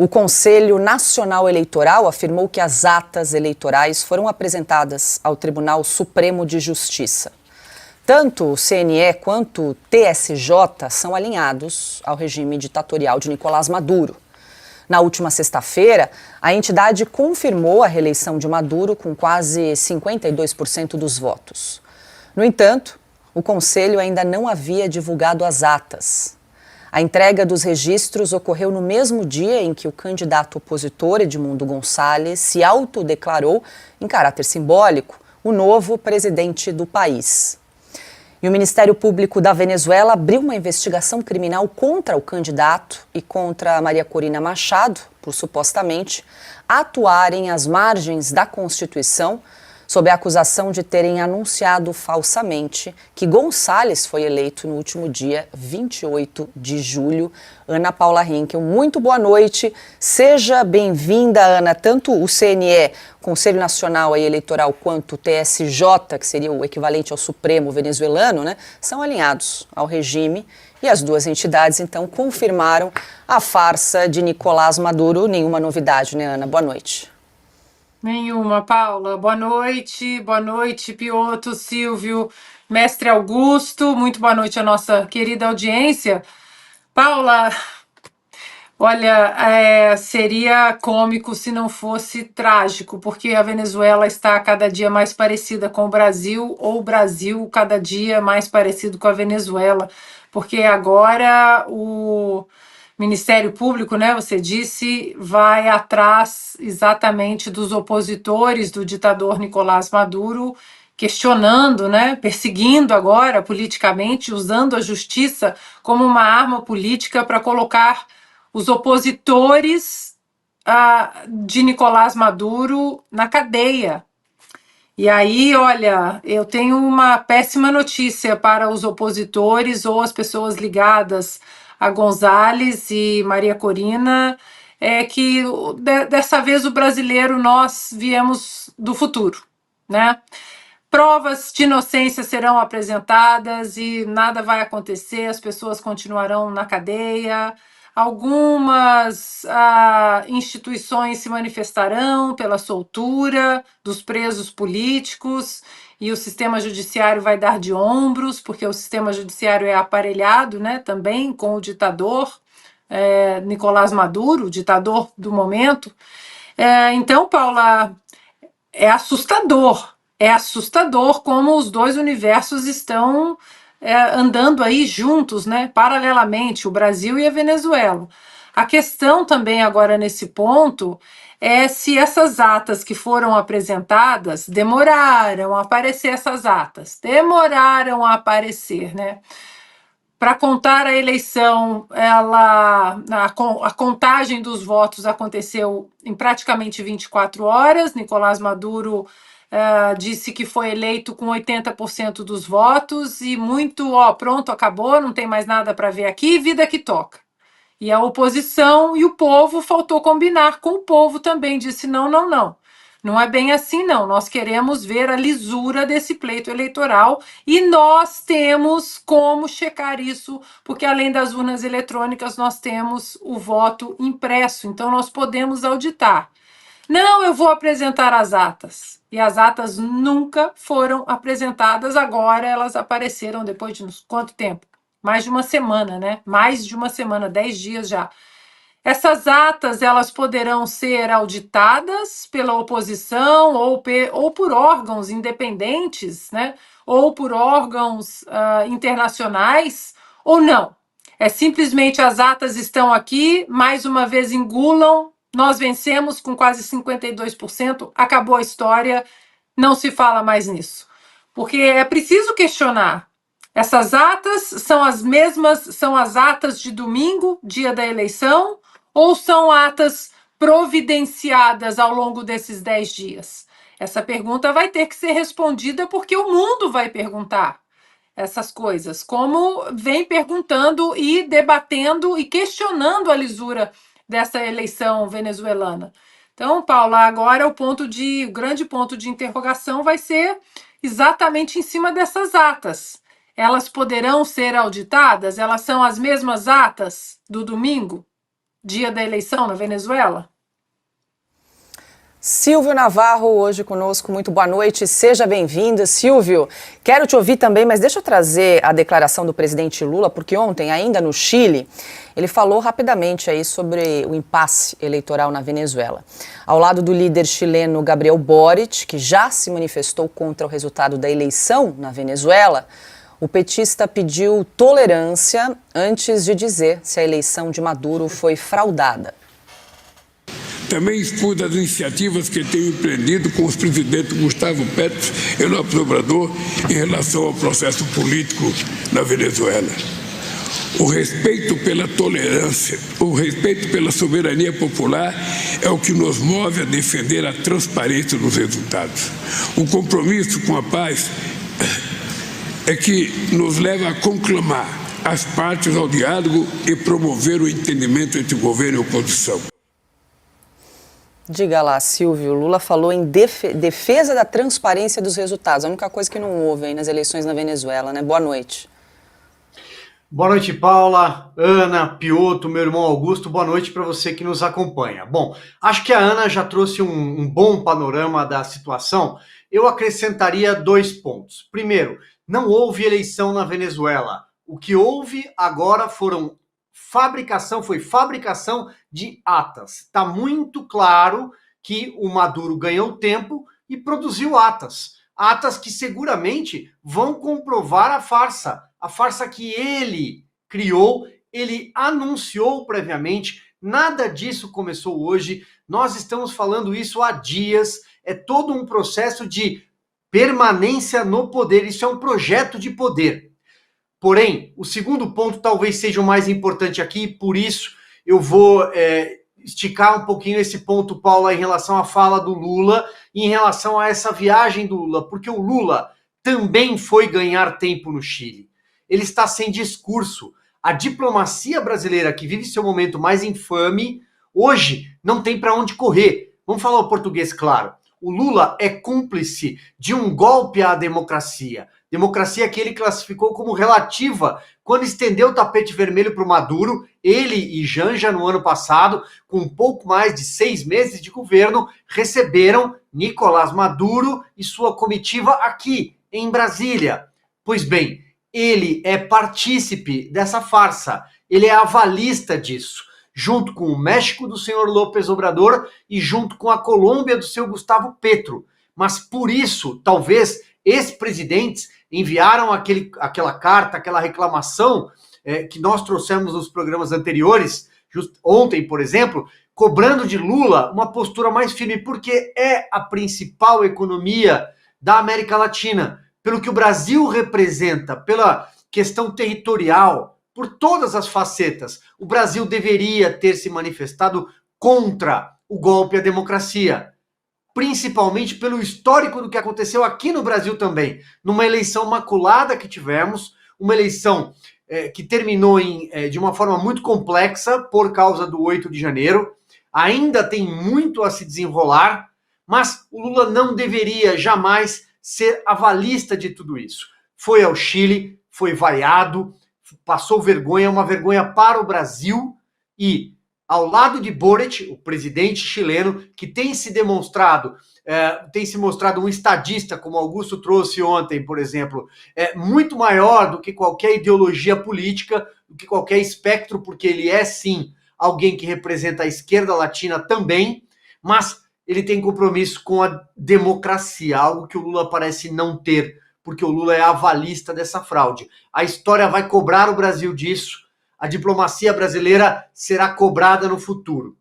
O Conselho Nacional Eleitoral afirmou que as atas eleitorais foram apresentadas ao Tribunal Supremo de Justiça. Tanto o CNE quanto o TSJ são alinhados ao regime ditatorial de Nicolás Maduro. Na última sexta-feira, a entidade confirmou a reeleição de Maduro com quase 52% dos votos. No entanto, o Conselho ainda não havia divulgado as atas. A entrega dos registros ocorreu no mesmo dia em que o candidato opositor Edmundo Gonçalves se autodeclarou, em caráter simbólico, o novo presidente do país. E o Ministério Público da Venezuela abriu uma investigação criminal contra o candidato e contra Maria Corina Machado, por supostamente atuarem às margens da Constituição, sob a acusação de terem anunciado falsamente que Gonçalves foi eleito no último dia 28 de julho. Ana Paula Henkel, muito boa noite. Seja bem-vinda, Ana. Tanto o CNE, Conselho Nacional Eleitoral, quanto o TSJ, que seria o equivalente ao Supremo venezuelano, são alinhados ao regime. E as duas entidades, então, confirmaram a farsa de Nicolás Maduro. Nenhuma novidade, né, Ana? Boa noite. Nenhuma, Paula. Boa noite, Piotr, Silvio, mestre Augusto, muito boa noite à nossa querida audiência. Paula, olha, seria cômico se não fosse trágico, porque a Venezuela está cada dia mais parecida com o Brasil, ou o Brasil cada dia mais parecido com a Venezuela, porque agora o Ministério Público, você disse, vai atrás exatamente dos opositores do ditador Nicolás Maduro, questionando, perseguindo agora politicamente, usando a justiça como uma arma política para colocar os opositores de Nicolás Maduro na cadeia. E aí, olha, eu tenho uma péssima notícia para os opositores ou as pessoas ligadas a Gonzalez e Maria Corina, é que dessa vez o brasileiro nós viemos do futuro, Provas de inocência serão apresentadas e nada vai acontecer, as pessoas continuarão na cadeia. Algumas instituições se manifestarão pela soltura dos presos políticos e o sistema judiciário vai dar de ombros, porque o sistema judiciário é aparelhado também com o ditador Nicolás Maduro, o ditador do momento. Então, Paula, é assustador. É assustador como os dois universos estão andando aí juntos, paralelamente, o Brasil e a Venezuela. A questão também agora nesse ponto é se essas atas que foram apresentadas demoraram a aparecer, Para contar a eleição, a contagem dos votos aconteceu em praticamente 24 horas. Nicolás Maduro disse que foi eleito com 80% dos votos e muito, pronto, acabou, não tem mais nada para ver aqui, vida que toca. E a oposição e o povo faltou combinar com o povo também, disse não, não, não. Não é bem assim, não. Nós queremos ver a lisura desse pleito eleitoral e nós temos como checar isso, porque além das urnas eletrônicas, nós temos o voto impresso, então nós podemos auditar. Não, eu vou apresentar as atas. E as atas nunca foram apresentadas, agora elas apareceram depois de quanto tempo? Mais de uma semana, Mais de uma semana, 10 dias já. Essas atas, elas poderão ser auditadas pela oposição ou por órgãos independentes, ou por órgãos internacionais, ou não. É simplesmente as atas estão aqui, mais uma vez engulam, nós vencemos com quase 52%, acabou a história, não se fala mais nisso. Porque é preciso questionar. Essas atas são as mesmas, são as atas de domingo, dia da eleição, ou são atas providenciadas ao longo desses 10 dias? Essa pergunta vai ter que ser respondida porque o mundo vai perguntar essas coisas, como vem perguntando e debatendo e questionando a lisura dessa eleição venezuelana. Então, Paula, agora o grande ponto de interrogação vai ser exatamente em cima dessas atas. Elas poderão ser auditadas? Elas são as mesmas atas do domingo, dia da eleição na Venezuela? Silvio Navarro, hoje conosco, muito boa noite, seja bem-vindo. Silvio, quero te ouvir também, mas deixa eu trazer a declaração do presidente Lula, porque ontem, ainda no Chile, ele falou rapidamente aí sobre o impasse eleitoral na Venezuela. Ao lado do líder chileno Gabriel Boric, que já se manifestou contra o resultado da eleição na Venezuela, o petista pediu tolerância antes de dizer se a eleição de Maduro foi fraudada. Também expus as iniciativas que tenho empreendido com os presidentes Gustavo Petro e López Obrador em relação ao processo político na Venezuela. O respeito pela tolerância, o respeito pela soberania popular é o que nos move a defender a transparência dos resultados. O compromisso com a paz é que nos leva a conclamar as partes ao diálogo e promover o entendimento entre governo e oposição. Diga lá, Silvio, Lula falou em defesa da transparência dos resultados, a única coisa que não houve aí nas eleições na Venezuela, né? Boa noite. Boa noite, Paula, Ana, Pioto, meu irmão Augusto, boa noite para você que nos acompanha. Bom, acho que a Ana já trouxe um bom panorama da situação. Eu acrescentaria 2 pontos. Primeiro, não houve eleição na Venezuela. O que houve agora foi fabricação de atas. Está muito claro que o Maduro ganhou tempo e produziu atas. Atas que seguramente vão comprovar a farsa que ele criou, ele anunciou previamente. Nada disso começou hoje, nós estamos falando isso há dias, é todo um processo de permanência no poder, isso é um projeto de poder. Porém, o segundo ponto talvez seja o mais importante aqui, por isso eu vou esticar um pouquinho esse ponto, Paula, em relação à fala do Lula e em relação a essa viagem do Lula, porque o Lula também foi ganhar tempo no Chile. Ele está sem discurso. A diplomacia brasileira, que vive seu momento mais infame, hoje não tem para onde correr. Vamos falar o português claro. O Lula é cúmplice de um golpe à democracia. Democracia que ele classificou como relativa quando estendeu o tapete vermelho para o Maduro, ele e Janja, no ano passado, com um pouco mais de 6 meses de governo, receberam Nicolás Maduro e sua comitiva aqui, em Brasília. Pois bem, ele é partícipe dessa farsa, ele é avalista disso, junto com o México do senhor López Obrador e junto com a Colômbia do seu Gustavo Petro. Mas por isso, talvez, ex-presidentes enviaram aquela carta, aquela reclamação que nós trouxemos nos programas anteriores, ontem, por exemplo, cobrando de Lula uma postura mais firme, porque é a principal economia da América Latina, pelo que o Brasil representa, pela questão territorial, por todas as facetas. O Brasil deveria ter se manifestado contra o golpe à democracia, principalmente pelo histórico do que aconteceu aqui no Brasil também, numa eleição maculada que tivemos, uma eleição que terminou de uma forma muito complexa por causa do 8 de janeiro, ainda tem muito a se desenrolar, mas o Lula não deveria jamais ser avalista de tudo isso. Foi ao Chile, foi vaiado, passou vergonha, uma vergonha para o Brasil e ao lado de Boric, o presidente chileno, que tem se mostrado um estadista, como Augusto trouxe ontem, por exemplo, muito maior do que qualquer ideologia política, do que qualquer espectro, porque ele é, sim, alguém que representa a esquerda latina também, mas ele tem compromisso com a democracia, algo que o Lula parece não ter, porque o Lula é avalista dessa fraude. A história vai cobrar o Brasil disso, a diplomacia brasileira será cobrada no futuro.